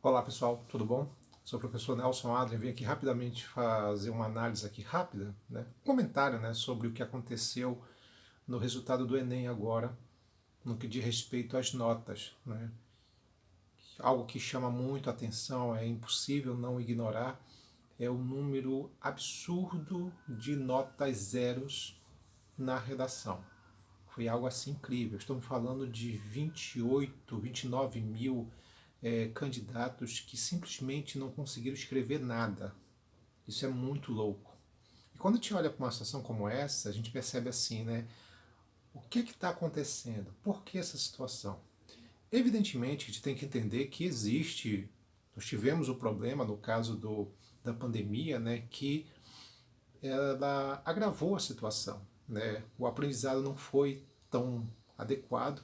Olá pessoal, tudo bom? Sou o professor Nelson Adrien, vim aqui rapidamente fazer uma análise aqui rápida, um comentário sobre o que aconteceu no resultado do Enem agora, no que diz respeito às notas. Algo que chama muito a atenção, é impossível não ignorar, é o número absurdo de notas zeros na redação. Foi algo assim incrível. Estamos falando de 28, 29 mil candidatos que simplesmente não conseguiram escrever nada. Isso é muito louco. E quando a gente olha para uma situação como essa, a gente percebe assim, O que está acontecendo? Por que essa situação? Evidentemente, a gente tem que entender que existe, nós tivemos o problema no caso da pandemia, que ela agravou a situação. O aprendizado não foi tão adequado,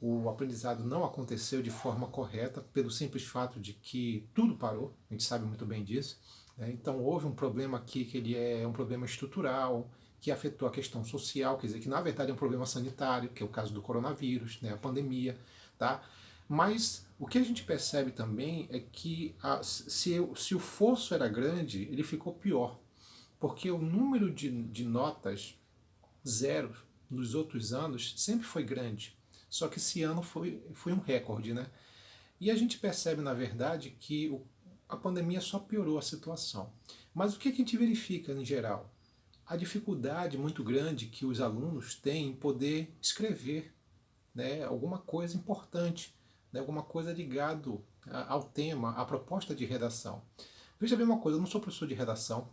o aprendizado não aconteceu de forma correta pelo simples fato de que tudo parou, a gente sabe muito bem disso. Então houve um problema aqui que ele é um problema estrutural, que afetou a questão social, quer dizer, que na verdade é um problema sanitário, que é o caso do coronavírus, a pandemia, tá? Mas o que a gente percebe também é que se o fosso era grande, ele ficou pior, porque o número de notas zero nos outros anos sempre foi grande. Só que esse ano foi um recorde, E a gente percebe, na verdade, que a pandemia só piorou a situação. Mas o que a gente verifica em geral? A dificuldade muito grande que os alunos têm em poder escrever, alguma coisa importante, alguma coisa ligado ao tema, à proposta de redação. Veja bem uma coisa, eu não sou professor de redação,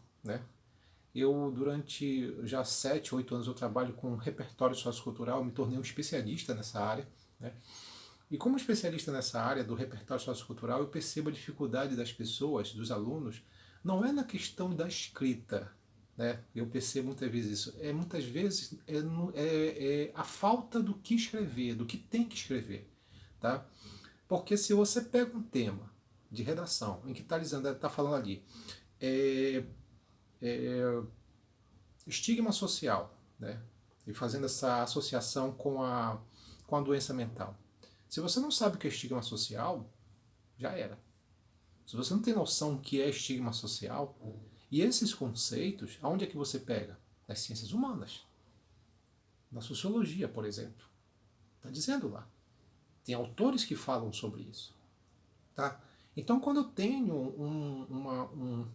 Eu, durante já 7, 8 anos, eu trabalho com repertório sociocultural, me tornei um especialista nessa área. E como especialista nessa área do repertório sociocultural, eu percebo a dificuldade das pessoas, dos alunos, não é na questão da escrita. Eu percebo muitas vezes isso. Muitas vezes é a falta do que escrever, do que tem que escrever. Tá? Porque se você pega um tema de redação, em que está falando ali, é, estigma social, E fazendo essa associação com a doença mental. Se você não sabe o que é estigma social, já era. Se você não tem noção do que é estigma social, e esses conceitos, aonde é que você pega? Nas ciências humanas. Na sociologia, por exemplo. Está dizendo lá. Tem autores que falam sobre isso. Tá? Então, quando eu tenho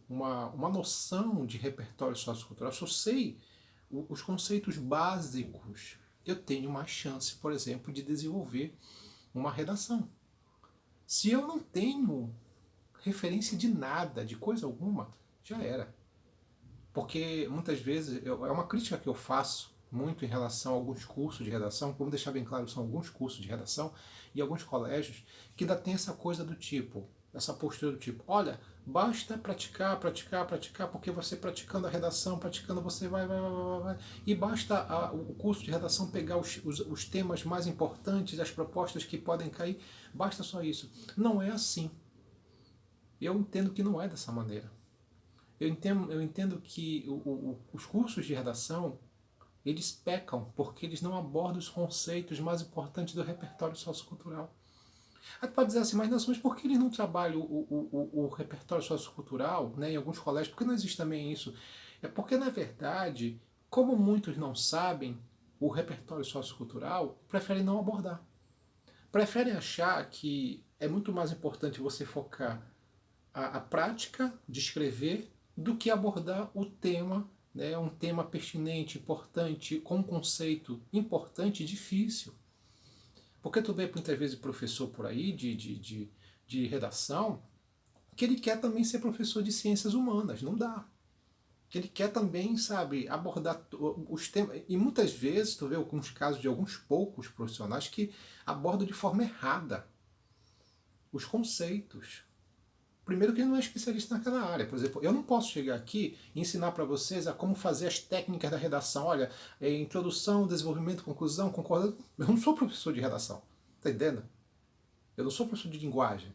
uma noção de repertório sociocultural, se eu sei os conceitos básicos, eu tenho mais chance, por exemplo, de desenvolver uma redação. Se eu não tenho referência de nada, de coisa alguma, já era. Porque muitas vezes, é uma crítica que eu faço muito em relação a alguns cursos de redação, como deixar bem claro, são alguns cursos de redação e alguns colégios que ainda tem essa coisa do tipo, essa postura do tipo, olha, basta praticar, praticar, praticar, porque você praticando a redação, praticando você vai, e basta o curso de redação pegar os temas mais importantes, as propostas que podem cair, basta só isso. Não é assim. Eu entendo que não é dessa maneira. Eu entendo que os cursos de redação, eles pecam porque eles não abordam os conceitos mais importantes do repertório sociocultural. Aí tu pode dizer assim, mas por que eles não trabalham o repertório sociocultural, em alguns colégios? Por que não existe também isso? É porque, na verdade, como muitos não sabem o repertório sociocultural, preferem não abordar. Preferem achar que é muito mais importante você focar a prática de escrever do que abordar o tema, um tema pertinente, importante, com um conceito importante e difícil. Porque tu vê muitas vezes professor por aí de redação que ele quer também ser professor de ciências humanas, não dá. Que ele quer também, sabe, abordar os temas. E muitas vezes tu vê alguns casos de alguns poucos profissionais que abordam de forma errada os conceitos. Primeiro que ele não é especialista naquela área. Por exemplo, eu não posso chegar aqui e ensinar para vocês a como fazer as técnicas da redação. Olha, introdução, desenvolvimento, conclusão, concordância. Eu não sou professor de redação. Tá entendendo? Eu não sou professor de linguagem.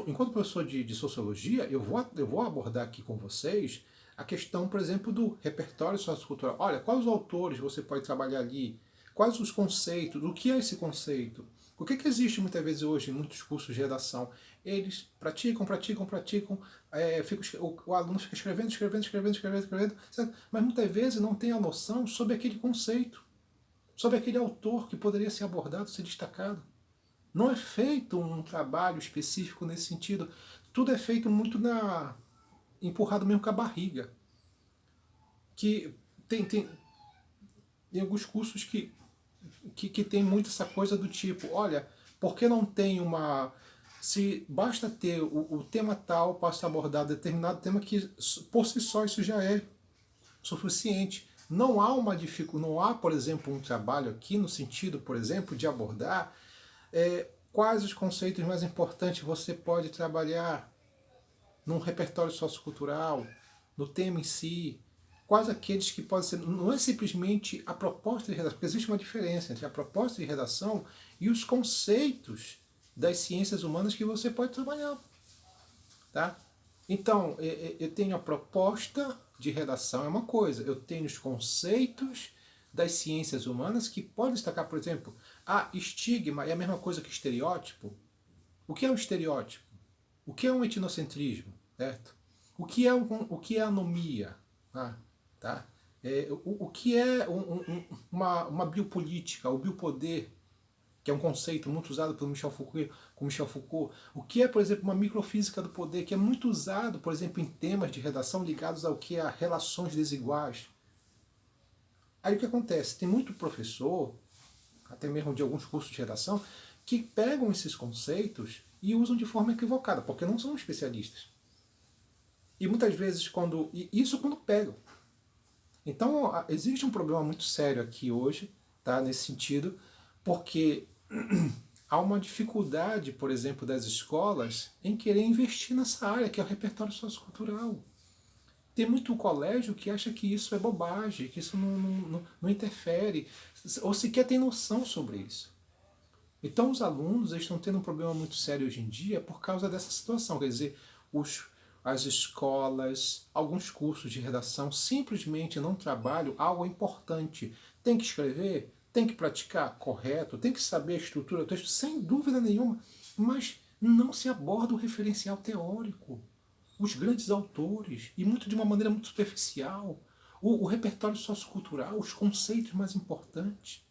Enquanto professor de sociologia, eu vou abordar aqui com vocês a questão, por exemplo, do repertório sociocultural. Olha, quais os autores você pode trabalhar ali? Quais os conceitos? O que é esse conceito? O que existe muitas vezes hoje em muitos cursos de redação? Eles praticam, o aluno fica escrevendo, certo? Mas muitas vezes não tem a noção sobre aquele conceito, sobre aquele autor que poderia ser abordado, ser destacado. Não é feito um trabalho específico nesse sentido. Tudo é feito muito empurrado mesmo com a barriga. Que tem alguns cursos que tem muito essa coisa do tipo, olha, por que não tem uma... Se basta ter o tema tal para se abordar determinado tema, que por si só isso já é suficiente. Não há uma dificuldade, não há, por exemplo, um trabalho aqui no sentido, por exemplo, de abordar quais os conceitos mais importantes você pode trabalhar num repertório sociocultural, no tema em si, quais aqueles que podem ser... Não é simplesmente a proposta de redação, porque existe uma diferença entre a proposta de redação e os conceitos das ciências humanas que você pode trabalhar. Tá? Então, eu tenho a proposta de redação, é uma coisa, eu tenho os conceitos das ciências humanas que podem destacar, por exemplo, estigma é a mesma coisa que estereótipo. O que é um estereótipo? O que é um etnocentrismo? Certo? O que é anomia? Tá? O que é uma biopolítica, o biopoder, que é um conceito muito usado pelo Michel Foucault. O que é, por exemplo, uma microfísica do poder, que é muito usado, por exemplo, em temas de redação ligados ao que é relações desiguais. Aí o que acontece? Tem muito professor, até mesmo de alguns cursos de redação, que pegam esses conceitos e usam de forma equivocada, porque não são especialistas. E muitas vezes, isso quando pegam. Então, existe um problema muito sério aqui hoje, tá, nesse sentido, porque há uma dificuldade, por exemplo, das escolas em querer investir nessa área, que é o repertório sociocultural. Tem muito colégio que acha que isso é bobagem, que isso não interfere, ou sequer tem noção sobre isso. Então os alunos estão tendo um problema muito sério hoje em dia por causa dessa situação. Quer dizer, as escolas, alguns cursos de redação simplesmente não trabalham algo importante. Tem que escrever, tem que praticar, correto, tem que saber a estrutura do texto, sem dúvida nenhuma, mas não se aborda o referencial teórico, os grandes autores, e muito de uma maneira muito superficial, o repertório sociocultural, os conceitos mais importantes.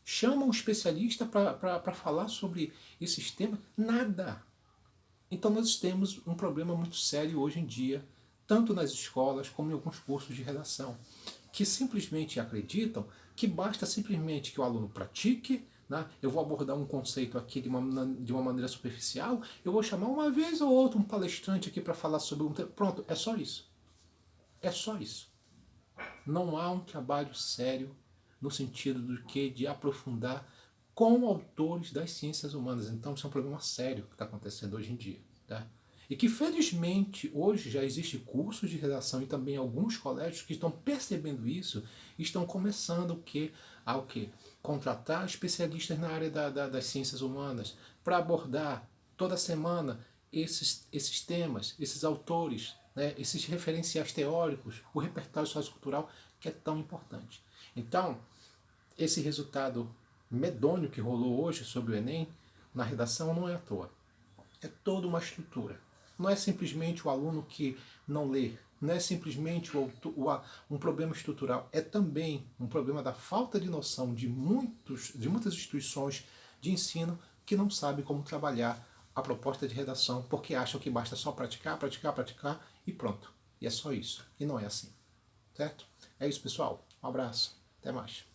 Chama um especialista para falar sobre esses temas? Nada. Então nós temos um problema muito sério hoje em dia, tanto nas escolas como em alguns cursos de redação, que simplesmente acreditam que basta simplesmente que o aluno pratique, né? Eu vou abordar um conceito aqui de uma maneira superficial, eu vou chamar uma vez ou outra um palestrante aqui para falar sobre um tema. Pronto, é só isso. É só isso. Não há um trabalho sério no sentido de aprofundar com autores das ciências humanas. Então isso é um problema sério que está acontecendo hoje em dia. Tá? E que felizmente hoje já existe cursos de redação e também alguns colégios que estão percebendo isso e estão começando a contratar especialistas na área das ciências humanas para abordar toda semana esses temas, esses autores, né, esses referenciais teóricos, o repertório sociocultural que é tão importante. Então, esse resultado medonho que rolou hoje sobre o Enem, na redação, não é à toa. É toda uma estrutura. Não é simplesmente o aluno que não lê, não é simplesmente um problema estrutural, é também um problema da falta de noção de muitas instituições de ensino que não sabem como trabalhar a proposta de redação, porque acham que basta só praticar e pronto. E é só isso. E não é assim. Certo? É isso, pessoal. Um abraço. Até mais.